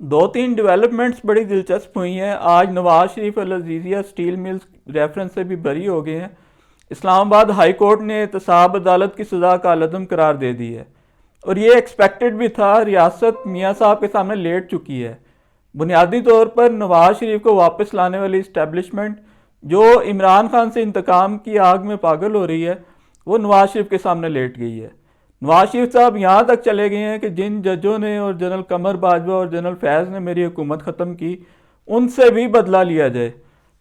दो तीन डेवलपमेंट्स बड़ी दिलचस्प हुई हैं। आज नवाज शरीफ अल अजीज़िया स्टील मिल्स रेफरेंस से भी बरी हो गए हैं। इस्लामाबाद हाई कोर्ट ने एहतसाब अदालत की सज़ा का अलअदम करार दे दी है और ये एक्सपेक्टेड भी था। रियासत मियाँ साहब के सामने लेट चुकी है। बुनियादी तौर पर नवाज शरीफ को वापस लाने वाली इस्टेब्लिशमेंट जो इमरान खान से इंतकाम की आग में पागल हो रही है, वो नवाज शरीफ के सामने लेट गई है। नवाज शरीफ साहब यहाँ तक चले गए हैं कि जिन जजों ने और जनरल कमर बाजवा और जनरल फैज़ ने मेरी हुकूमत ख़त्म की, उनसे भी बदला लिया जाए।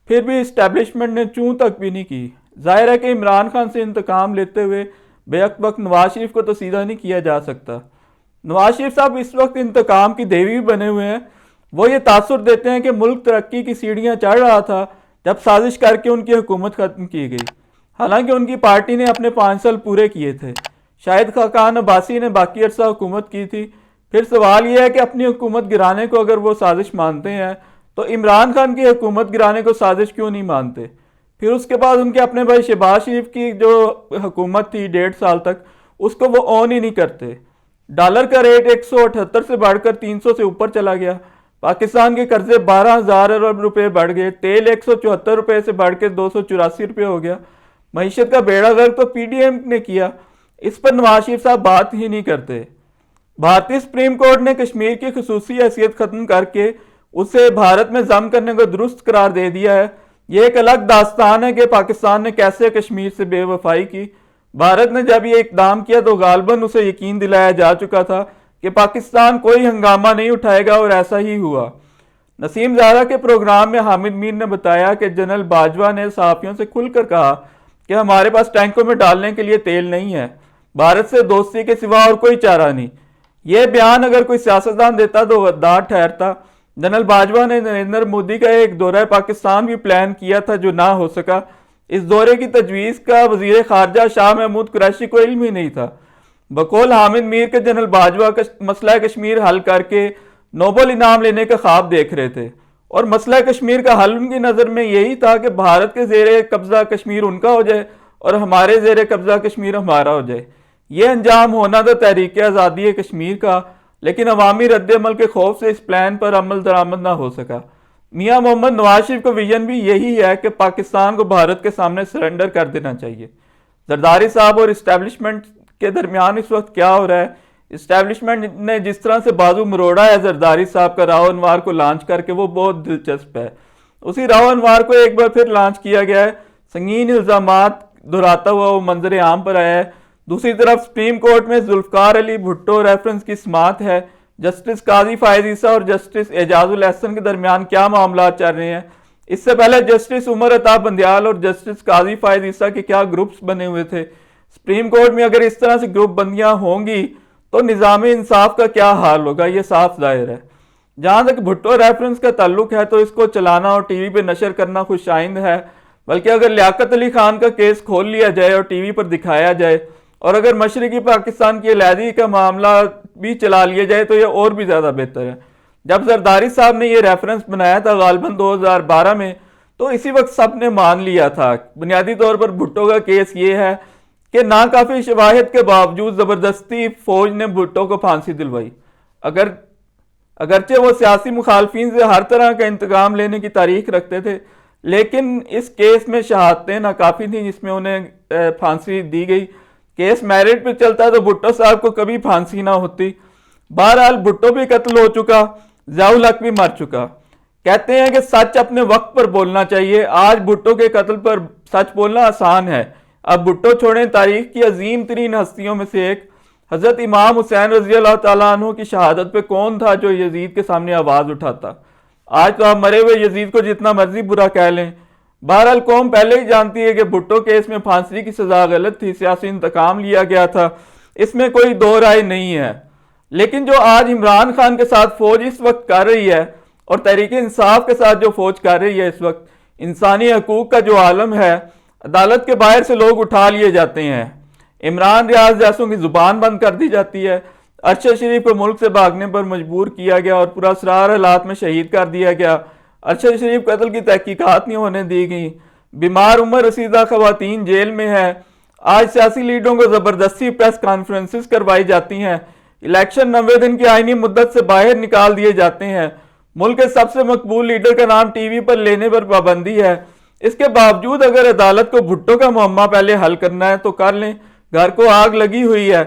फिर भी इस्टेब्लिशमेंट ने चूं तक भी नहीं की। जाहिर है कि इमरान खान से इंतकाम लेते हुए बेवक्त वक्त नवाज शरीफ को तो सीधा नहीं किया जा सकता। नवाज शरीफ साहब इस वक्त इंतकाम की देवी बने हुए हैं। वो ये तासुर देते हैं कि मुल्क तरक्की की सीढ़ियाँ चढ़ रहा था जब साजिश करके उनकी हुकूमत ख़त्म की गई। हालांकि उनकी पार्टी ने अपने 5 साल पूरे किए थे। शाहिद खाकान अब्बासी ने बाकी अरसा हुकूमत की थी। फिर सवाल यह है कि अपनी हुकूमत गिराने को अगर वो साजिश मानते हैं तो इमरान खान की हुकूमत गिराने को साजिश क्यों नहीं मानते। फिर उसके बाद उनके अपने भाई शहबाज शरीफ की जो हुकूमत थी 1.5 साल तक, उसको वो ऑन ही नहीं करते। डॉलर का रेट 178 से बढ़कर 300 से ऊपर चला गया। पाकिस्तान के कर्जे 12,000 अरब रुपए बढ़ गए। तेल 174 रुपये से बढ़ के 284 रुपये हो गया। मईशत का बेड़ा गर्क तो पीडीएम ने किया। इस पर नवाज शरीफ साहब बात ही नहीं करते। भारतीय सुप्रीम कोर्ट ने कश्मीर की खसूसी हैसियत खत्म करके उसे भारत में जम करने को दुरुस्त करार दे दिया है। यह एक अलग दास्तान है कि पाकिस्तान ने कैसे कश्मीर से बेवफाई की। भारत ने जब ये इकदाम किया तो गालबन उसे यकीन दिलाया जा चुका था कि पाकिस्तान कोई हंगामा नहीं उठाएगा, और ऐसा ही हुआ। नसीम ज़ारा के प्रोग्राम में हामिद मीर ने बताया कि जनरल बाजवा ने सहाफ़ियों से खुलकर कहा कि हमारे पास टैंकों में डालने के लिए तेल नहीं है, भारत से दोस्ती के सिवा और कोई चारा नहीं। यह बयान अगर कोई सियासतदान देता तो गद्दार ठहरता। जनरल बाजवा ने नरेंद्र मोदी का एक दौरा पाकिस्तान भी प्लान किया था जो ना हो सका। इस दौरे की तजवीज़ का वजीर खारजा शाह महमूद कुरैशी को इल्म ही नहीं था। बकौल हामिद मीर के जनरल बाजवा मसला कश्मीर हल करके नोबल इनाम लेने का ख्वाब देख रहे थे, और मसला कश्मीर का हल उनकी नज़र में यही था कि भारत के जेर कब्जा कश्मीर उनका हो जाए और हमारे जेर कब्जा कश्मीर हमारा हो जाए। ये अंजाम होना था तहरीक आज़ादी कश्मीर का, लेकिन अवामी रद्दमल के खौफ से इस प्लान पर अमल दरामद ना हो सका। मियाँ मोहम्मद नवाज शरीफ का विजन भी यही है कि पाकिस्तान को भारत के सामने सरेंडर कर देना चाहिए। जरदारी साहब और इस्टेब्लिशमेंट के दरमियान इस वक्त क्या हो रहा है? इस्टेब्लिशमेंट ने जिस तरह से बाजू मरोड़ा है जरदारी साहब का राव अनवार को लॉन्च करके, वो बहुत दिलचस्प है। उसी राव अनवार को एक बार फिर लॉन्च किया गया है। संगीन इल्जामात दोहराता हुआ वो मंजर आम पर आया है। दूसरी तरफ सुप्रीम कोर्ट में जुल्फकार अली भुट्टो रेफरेंस की समात है। जस्टिस काजी फायद ईसा और जस्टिस एजाजुल एहसन के दरमियान क्या मामला चल रहे हैं? इससे पहले जस्टिस उमर अता बंदियाल और जस्टिस काजी फायद ईसा के क्या ग्रुप्स बने हुए थे? सुप्रीम कोर्ट में अगर इस तरह से ग्रुप बंदियां होंगी तो निज़ाम इंसाफ का क्या हाल होगा, ये साफ जाहिर है। जहां तक भुट्टो रेफरेंस का ताल्लुक है तो इसको चलाना और टीवी पे नशर करना खुशाइंद है। बल्कि अगर लियाकत अली खान का केस खोल लिया जाए और टीवी पर दिखाया जाए, और अगर मशरकी पाकिस्तान की अलहदी का मामला भी चला लिया जाए तो यह और भी ज़्यादा बेहतर है। जब जरदारी साहब ने यह रेफरेंस बनाया था गालबन 2012 में, तो इसी वक्त सब ने मान लिया था। बुनियादी तौर पर भुट्टो का केस ये है कि नाकाफी शवाहिद के बावजूद ज़बरदस्ती फौज ने भुट्टो को फांसी दिलवाई। अगरचे वो सियासी मुखालफिन से हर तरह का इंतकाम लेने की तारीख रखते थे, लेकिन इस केस में शहादतें नाकाफी थी जिसमें उन्हें फांसी दी गई। केस मेरिट पे चलता तो भुट्टो साहब को कभी फांसी ना होती। बहरहाल भुट्टो भी कत्ल हो चुका, ज़ियाउल हक भी मर चुका। कहते हैं कि सच अपने वक्त पर बोलना चाहिए। आज भुट्टो के कत्ल पर सच बोलना आसान है। अब भुट्टो छोड़ें, तारीख की अजीम तरीन हस्तियों में से एक हजरत इमाम हुसैन रजी अल्लाह तआला अन्हु की शहादत पे कौन था जो यजीद के सामने आवाज़ उठाता? आज तो आप मरे हुए यजीद को जितना मर्जी बुरा कह लें। बहरहाल कौम पहले ही जानती है कि भुट्टो केस में फांसी की सजा गलत थी, सियासी इंतकाम लिया गया था, इसमें कोई दो राय नहीं है। लेकिन जो आज इमरान खान के साथ फौज इस वक्त कर रही है और तहरीक इंसाफ के साथ जो फौज कर रही है इस वक्त, इंसानी हकूक का जो आलम है, अदालत के बाहर से लोग उठा लिए जाते हैं, इमरान रियाज जैसों की जुबान बंद कर दी जाती है, अरशद शरीफ को मुल्क से भागने पर मजबूर किया गया और पूरा असरार हालात में शहीद कर दिया गया। अरशद शरीफ कत्ल की तहकीकात नहीं होने दी गई। बीमार उम्र रसीदा खवातीन जेल में है। आज सियासी लीडरों को ज़बरदस्ती प्रेस कॉन्फ्रेंसेस करवाई जाती हैं। इलेक्शन 90 दिन की आईनी मुद्दत से बाहर निकाल दिए जाते हैं। मुल्क के सबसे मकबूल लीडर का नाम टीवी पर लेने पर पाबंदी है। इसके बावजूद अगर अदालत को भुट्टो का मुअम्मा पहले हल करना है तो कर लें, घर को आग लगी हुई है।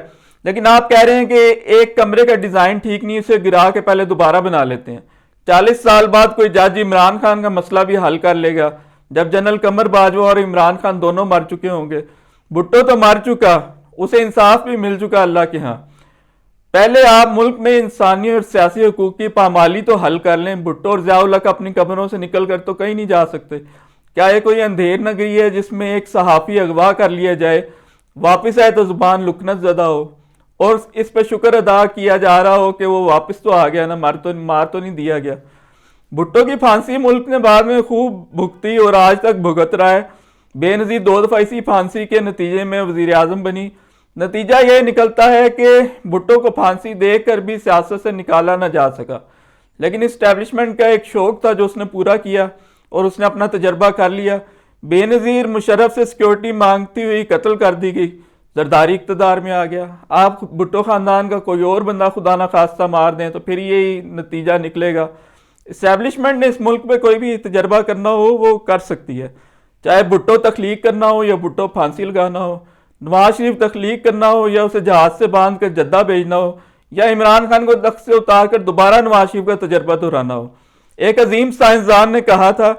लेकिन आप कह रहे हैं कि एक कमरे का डिजाइन ठीक नहीं, उसे गिरा के पहले दोबारा बना लेते हैं। 40 साल बाद कोई जज इमरान खान का मसला भी हल कर लेगा, जब जनरल कमर बाजवा और इमरान खान दोनों मर चुके होंगे। भुट्टो तो मर चुका, उसे इंसाफ भी मिल चुका अल्लाह के यहाँ। पहले आप मुल्क में इंसानी और सियासी हकूक की पामाली तो हल कर लें। भुट्टो और ज़िया उल हक अपनी कब्रों से निकल कर तो कहीं नहीं जा सकते। क्या ये कोई अंधेर नगरी है जिसमें एक सहाफ़ी अगवा कर लिया जाए, वापस आए तो जुबान लुकनत ज़दा हो, और इस पर शुक्र अदा किया जा रहा हो कि वो वापस तो आ गया ना, मार तो नहीं दिया गया। भुट्टो की फांसी मुल्क ने बाद में खूब भुगती और आज तक भुगत रहा है। बेनज़ीर 2 दफ़ा इसी फांसी के नतीजे में वज़ीर आज़म बनी। नतीजा यह निकलता है कि भुट्टो को फांसी देकर भी सियासत से निकाला ना जा सका, लेकिन इस्टेब्लिशमेंट का एक शौक था जो उसने पूरा किया और उसने अपना तजर्बा कर लिया। बेनज़ीर मुशर्रफ से सिक्योरिटी मांगती हुई कत्ल कर दी गई, जरदारी इक़्तिदार में आ गया। आप भुट्टो ख़ानदान का कोई और बंदा खुदा ना खास्ता मार दें तो फिर यही नतीजा निकलेगा। इस्टेब्लिशमेंट ने इस मुल्क में कोई भी तजर्बा करना हो वो कर सकती है, चाहे भुट्टो तख्लीक करना हो या भुट्टो फांसी लगाना हो, नवाज शरीफ तख्लीक करना हो या उसे जहाज से बांध कर जद्दा भेजना हो, या इमरान खान को तख्त से उतार कर दोबारा नवाज शरीफ का तजर्बा दोहराना हो। एक अजीम साइंसदान ने कहा था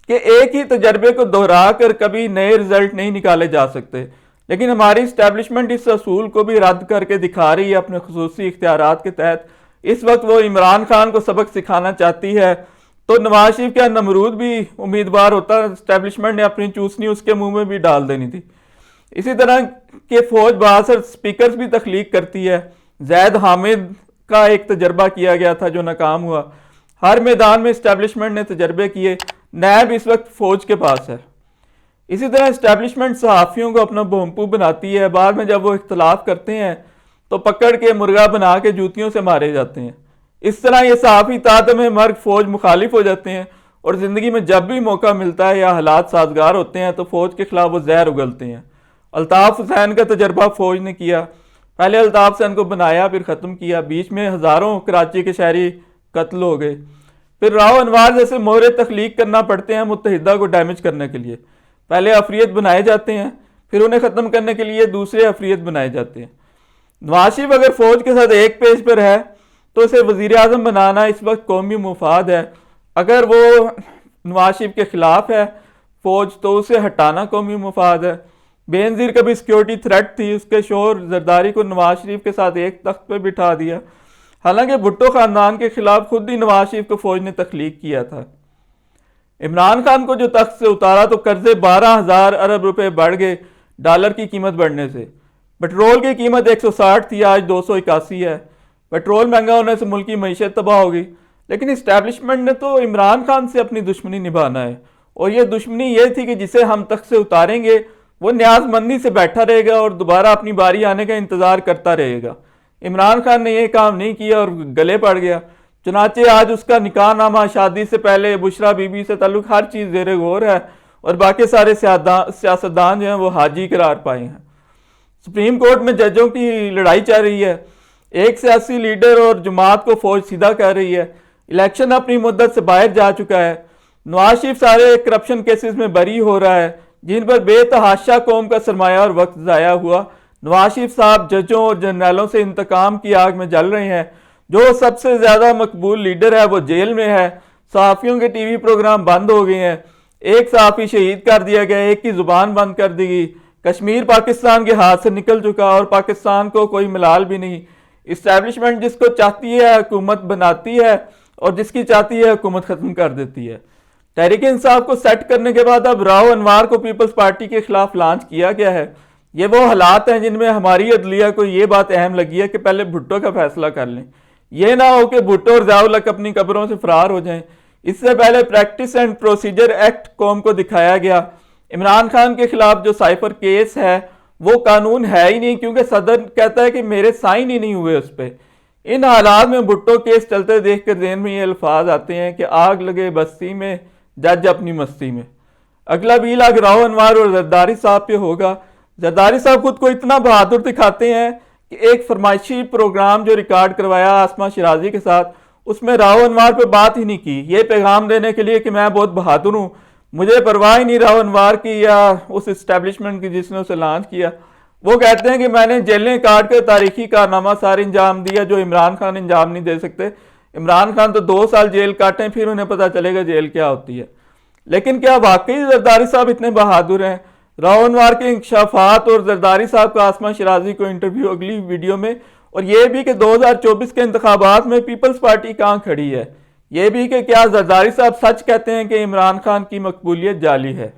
कि एक ही तजर्बे को दोहरा कर कभी नए रिजल्ट नहीं निकाले जा सकते, लेकिन हमारी इस्टेब्लिशमेंट इस असूल को भी रद्द करके दिखा रही है अपने खुसूसी इख्तियारात के तहत। इस वक्त वो इमरान खान को सबक सिखाना चाहती है तो नवाज शरीफ का नमरूद भी उम्मीदवार होता, इस्टेब्लिशमेंट ने अपनी चूसनी उसके मुंह में भी डाल देनी थी। इसी तरह के फौज बहासर स्पीकर्स भी तख्लीक करती है। जैद हामिद का एक तजर्बा किया गया था जो नाकाम हुआ। हर मैदान में इस्टेब्लिशमेंट ने तजर्बे किए, नैब इस वक्त फौज के पास है। इसी तरह इस्टेब्लिशमेंट सहाफ़ियों को अपना बोमपू बनाती है, बाद में जब वो इख्तलाफ करते हैं तो पकड़ के मुर्गा बना के जूतियों से मारे जाते हैं। इस तरह ये सहाफ़ी तादम मर्ग फौज मुखालिफ हो जाते हैं और ज़िंदगी में जब भी मौका मिलता है या हालात साजगार होते हैं तो फौज के खिलाफ वो जहर उगलते हैं। अल्ताफ़ हुसैन का तजर्बा फौज ने किया, पहले अल्ताफ़ हुसैन को बनाया फिर ख़त्म किया, बीच में हज़ारों कराची के शहरी कत्ल हो गए। फिर राव अनवार जैसे मोहरे तख्लीक करना पड़ते हैं मुत्तहिदा को डैमेज करने के लिए। पहले अफरियत बनाए जाते हैं, फिर उन्हें ख़त्म करने के लिए दूसरे अफरियत बनाए जाते हैं। नवाज शरीफ अगर फ़ौज के साथ एक पेज पर है तो उसे वज़ीर आज़म बनाना इस वक्त कौमी मुफाद है। अगर वो नवाज शरीफ के ख़िलाफ़ है फ़ौज तो उसे हटाना कौमी मुफाद है। बेनज़ीर का भी सिक्योरिटी थ्रेट थी, उसके शोहर जरदारी को नवाज शरीफ के साथ एक तख्त पर बिठा दिया। हालांकि भुट्टो ख़ानदान के खिलाफ खुद ही नवाज शरीफ को फ़ौज ने तख्लीक किया था। इमरान खान को जो तख्त से उतारा तो कर्जे 12,000 अरब रुपए बढ़ गए डॉलर की कीमत बढ़ने से। पेट्रोल की कीमत 160 थी, आज 281 है। पेट्रोल महंगा होने से मुल्क की मईशत तबाह हो गई। लेकिन इस्टेब्लिशमेंट ने तो इमरान खान से अपनी दुश्मनी निभाना है, और ये दुश्मनी ये थी कि जिसे हम तख्त से उतारेंगे वो न्याजमंदी से बैठा रहेगा और दोबारा अपनी बारी आने का इंतज़ार करता रहेगा। इमरान खान ने यह काम नहीं किया और गले पड़ गया। चुनाचे आज उसका निकाह नामा, शादी से पहले बुशरा बीबी से ताल्लुक हर चीज़ ज़ेरे गौर है, और बाकी सारे सियासतदान जो हैं वो हाजी करार पाए हैं। सुप्रीम कोर्ट में जजों की लड़ाई चल रही है। एक सियासी लीडर और जमात को फौज सीधा कर रही है। इलेक्शन अपनी मुद्दत से बाहर जा चुका है। नवाज शरीफ सारे करप्शन केसेस में बरी हो रहा है जिन पर बेतहाशा कौम का सरमाया और वक्त ज़ाया हुआ। नवाज शरीफ साहब जजों और जनरलों से इंतकाम की आग में जल रहे हैं। जो सबसे ज़्यादा मकबूल लीडर है वो जेल में है। सहाफ़ियों के टीवी प्रोग्राम बंद हो गए हैं। एक सहाफ़ी शहीद कर दिया गया, एक की ज़ुबान बंद कर दी गई। कश्मीर पाकिस्तान के हाथ से निकल चुका और पाकिस्तान को कोई मलाल भी नहीं। इस्टेब्लिशमेंट जिसको चाहती है हुकूमत बनाती है और जिसकी चाहती है हुकूमत ख़त्म कर देती है। तहरीक इंसाफ को सेट करने के बाद अब राव अनवार को पीपल्स पार्टी के खिलाफ लॉन्च किया गया है। ये वो हालात हैं जिनमें हमारी अदलिया को ये बात अहम लगी है कि पहले भुट्टो का फैसला कर लें। यह ना हो कि भुट्टो और ज़िया उल हक अपनी कब्रों से फरार हो जाएं। इससे पहले प्रैक्टिस एंड प्रोसीजर एक्ट कौम को दिखाया गया। इमरान खान के खिलाफ जो साइफर केस है वो कानून है ही नहीं, क्योंकि सदर कहता है कि मेरे साइन ही नहीं हुए उस पर। इन हालात में भुट्टो केस चलते देख कर ज़हन में ये अल्फाज आते हैं कि आग लगे बस्ती में, जज अपनी मस्ती में। अगला बील राव अनवार और जरदारी साहब पे होगा। जरदारी साहब खुद को इतना बहादुर दिखाते हैं कि एक फरमाइशी प्रोग्राम जो रिकॉर्ड करवाया आसमा शिराजी के साथ, उसमें राव अनवार पे बात ही नहीं की, ये पैगाम देने के लिए कि मैं बहुत बहादुर हूँ, मुझे परवाह ही नहीं राव अनवार की या उस इस्टेब्लिशमेंट की जिसने उसे लॉन्च किया। वो कहते हैं कि मैंने जेलें काट कर तारीखी कारनामा सारे अंजाम दिया जो इमरान खान अंजाम नहीं दे सकते। इमरान खान तो 2 साल जेल काटें फिर उन्हें पता चलेगा जेल क्या होती है। लेकिन क्या वाकई जरदारी साहब इतने बहादुर हैं? राव अनवार के इंकशाफात और जरदारी साहब का आसमा शिराजी को इंटरव्यू अगली वीडियो में, और ये भी कि 2024 के इंतखाबात में पीपल्स पार्टी कहाँ खड़ी है, ये भी कि क्या जरदारी साहब सच कहते हैं कि इमरान खान की मकबूलियत जाली है।